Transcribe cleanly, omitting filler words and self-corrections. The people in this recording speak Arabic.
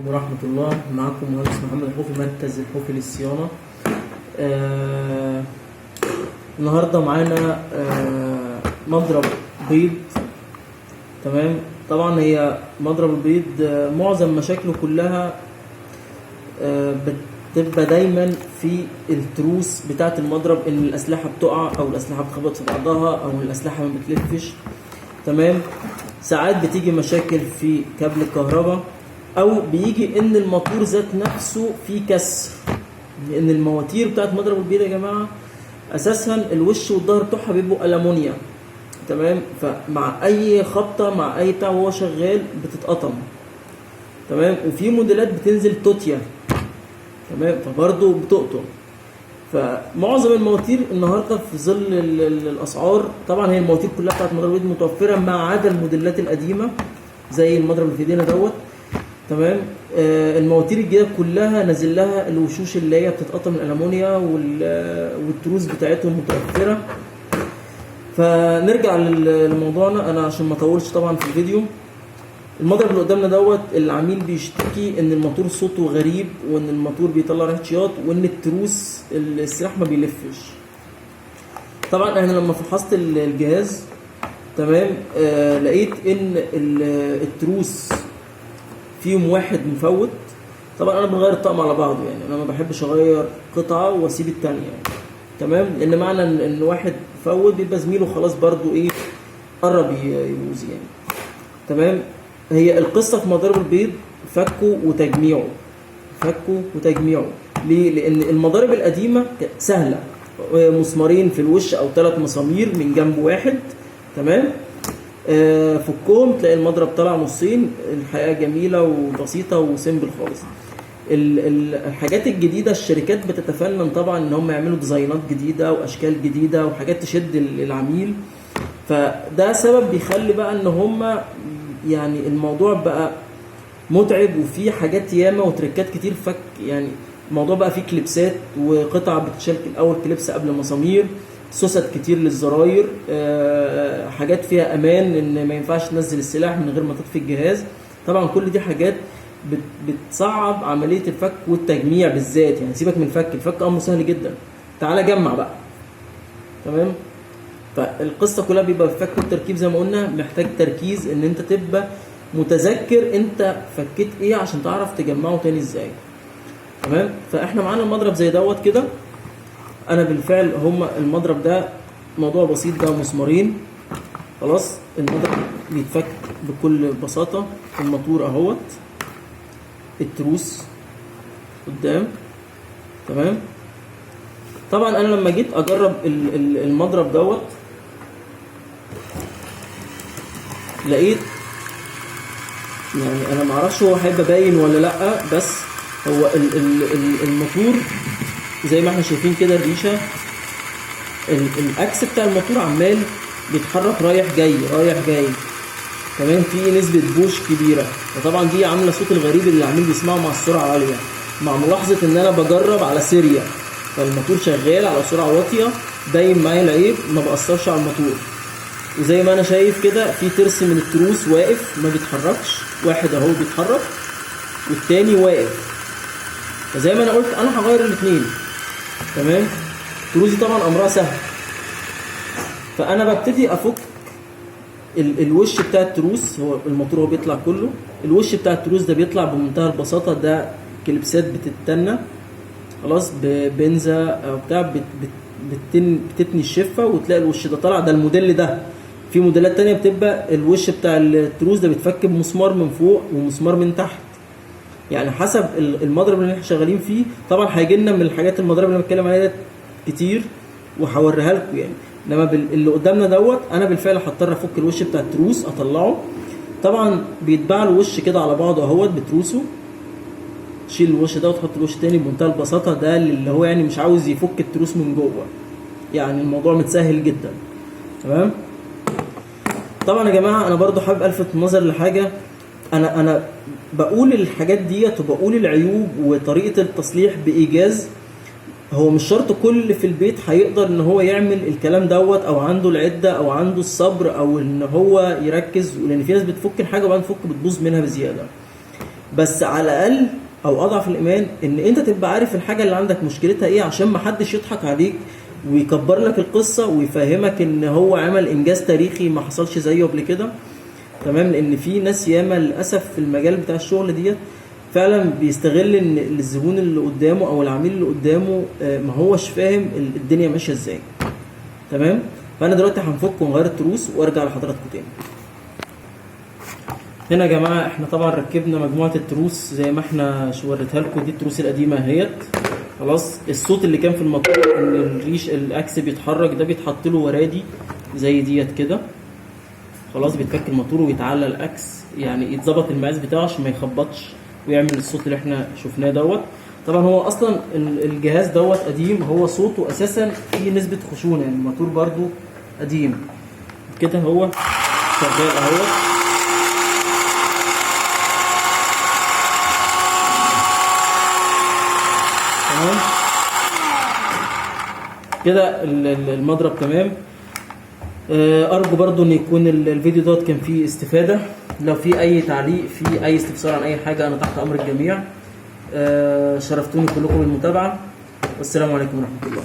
ورحمة الله. معكم مهندس محمد الحوفي، مركز الحوفي للصيانة. النهاردة معانا مضرب بيض. تمام، طبعا هي مضرب البيض معظم مشاكله كلها بتبقى دايما في التروس بتاعة المضرب، ان الاسلحة بتقع او الاسلحة بتخبط في بعضها او الاسلحة ما بتلفش. تمام، ساعات بتيجي مشاكل في كابل الكهرباء، او بيجي ان الموتور ذات نفسه فيه كسر، لان المواتير بتاعت مضرب البيض يا جماعه اساسا الوش والظهر بتوعها بيبقوا ألمونيا. تمام، فمع اي خبطه مع اي بتاع وهو شغال بتتقطم. تمام، وفي موديلات بتنزل توتيا. تمام، فبرضه بتقطم. فمعظم المواتير النهارده في ظل الاسعار، طبعا هي المواتير كلها بتاعت مضرب البيض متوفره ما عدا الموديلات القديمه زي المضرب اللي في ايدينا دوت. تمام، المواتير الجديده كلها نازل لها الوشوش اللي هي بتتقطم من الالمونيا والتروس بتاعتهم متوفره. فنرجع لموضوعنا انا عشان ما اطولش طبعا في الفيديو. المضرب اللي قدامنا دوت العميل بيشتكي ان الموتور صوته غريب، وان الموتور بيطلع ريحه شياط، وان التروس السلاح ما بيلفش. طبعا انا لما فحصت الجهاز تمام لقيت ان التروس فيهم واحد مفوت. طبعا انا بنغير الطقم على بعضه، يعني انا ما بحبش اغير قطعه واسيب الثانيه يعني. تمام، لان معنى ان واحد فوت بيبقى زميله خلاص برضو ايه قرب يبوظ يعني. تمام، هي القصه في مضارب البيض فكه وتجميعه. ليه؟ لان المضارب القديمه سهله، مسمارين في الوش او 3 مسامير من جنب واحد. تمام، فكهم تلاقي المضرب طلع نصين. الحقيقه جميله وبسيطه وسيمبل خالص. الحاجات الجديده الشركات بتتفنن طبعا ان هم يعملوا ديزاينات جديده واشكال جديده وحاجات تشد العميل، فده سبب بيخلي بقى ان هم يعني الموضوع بقى متعب، وفي حاجات ياما وتركات كتير فك. يعني الموضوع بقى فيه كليبسات وقطع بتتشال الاول كليبس قبل مسامير، سوست كتير للزراير، حاجات فيها امان ان ما ينفعش تنزل السلاح من غير ما تطفي الجهاز. طبعا كل دي حاجات بتصعب عمليه الفك والتجميع بالذات. يعني سيبك من الفك امره سهل جدا، تعالى جمع بقى. تمام، فالقصه كلها بيبقى في الفك والتركيب زي ما قلنا، محتاج تركيز ان انت تبقى متذكر انت فكيت ايه عشان تعرف تجمعه تاني ازاي. تمام، فاحنا معانا المضرب زي دوت كده. انا بالفعل المضرب ده موضوع بسيط، ده مسمارين خلاص. المضرب بيتفك بكل بساطه. الموتور اهوت، التروس قدام. تمام، طبعا انا لما جيت اجرب المضرب دوت لقيت يعني انا معرفش هو هيبقى باين ولا لا، بس هو الموتور زي ما احنا شايفين كده الريشه الاكس بتاع الموتور عمال بيتحرك رايح جاي. تمام، في نسبه بوش كبيره، وطبعا دي عامله صوت الغريب اللي العميل بيسمعه مع السرعه عاليه، مع ملاحظه ان انا بجرب على سيريا، فالموتور شغال على سرعه واطيه باين معايا العيب، ما بأثرش على الموتور. وزي ما انا شايف كده في ترس من التروس واقف ما بيتحركش، واحد اهو بيتحرك والتاني واقف. فزي ما انا قلت انا هغير الاثنين. تمام، التروس دي طبعا امرها سهل، فانا ببتدي افك الوش بتاع التروس. هو الموتور هو بيطلع كله، الوش بتاع التروس ده بيطلع بمنتهى البساطه، ده كليبسات بتتنى خلاص ببنزه او بتاع بتتني الشفه وتلاقي الوش ده طالع. ده الموديل ده. في موديلات تانية بتبقى الوش بتاع التروس ده بيتفك بمسمار من فوق ومسمار من تحت، يعني حسب المضرب اللي احنا شغالين فيه. طبعا هيجي لنا من الحاجات المضرب اللي انا بتكلم عليها ده كتير وهوريها لكم يعني. انما اللي قدامنا دوت انا بالفعل هضطر افك الوش بتاع التروس اطلعه. طبعا بيتباع له وش كده على بعضه اهوت بتروسه، تشيل الوش ده وتحط الوش تاني بمنتهى البساطه. ده اللي هو يعني مش عاوز يفك التروس من جوه، يعني الموضوع متسهل جدا. تمام، طبعا يا جماعه انا برضو حابب الفت النظر لحاجه. انا بقول الحاجات ديت وبقول العيوب وطريقه التصليح بايجاز. هو مش شرط كل في البيت هيقدر ان هو يعمل الكلام دوت، او عنده العده او عنده الصبر او ان هو يركز، لان في ناس بتفك الحاجه وبعدين تفك بتبوظ منها بزياده. بس على الاقل او اضعف الايمان ان انت تبقى عارف الحاجه اللي عندك مشكلتها ايه، عشان ما حدش يضحك عليك ويكبر لك القصه ويفهمك ان هو عمل انجاز تاريخي ما حصلش زيه قبل كده. تمام. لان في ناس ياما للاسف في المجال بتاع الشغل ديت فعلا بيستغل ان الزبون اللي قدامه او العميل اللي قدامه ما هوش فاهم الدنيا ماشيه ازاي. تمام. فانا دلوقتي هنفك ونغير التروس وارجع لحضراتكم تاني. هنا يا جماعه احنا طبعا ركبنا مجموعه التروس زي ما احنا وريتها لكم، دي التروس القديمه اهيت. خلاص. الصوت اللي كان في الموتور ان الريش الاكس بيتحرك ده بيتحط له ورادي زي ديت كده. خلاص. بيتفك الموتور ويتعلى الاكس، يعني يتظبط المقاس بتاعه عشان ما يخبطش ويعمل الصوت اللي احنا شفناه دوت. طبعا هو اصلا الجهاز دوت قديم، هو صوته اساسا فيه نسبه خشونه، يعني الموتور برضو قديم كده. هو شغال اهوت. تمام كده المضرب تمام. ارجو برضو ان يكون الفيديو دوت كان فيه استفاده. لو في اي تعليق، في اي استفسار عن اي حاجه، انا تحت امر الجميع. شرفتوني كلكم بالمتابعه، والسلام عليكم ورحمه الله.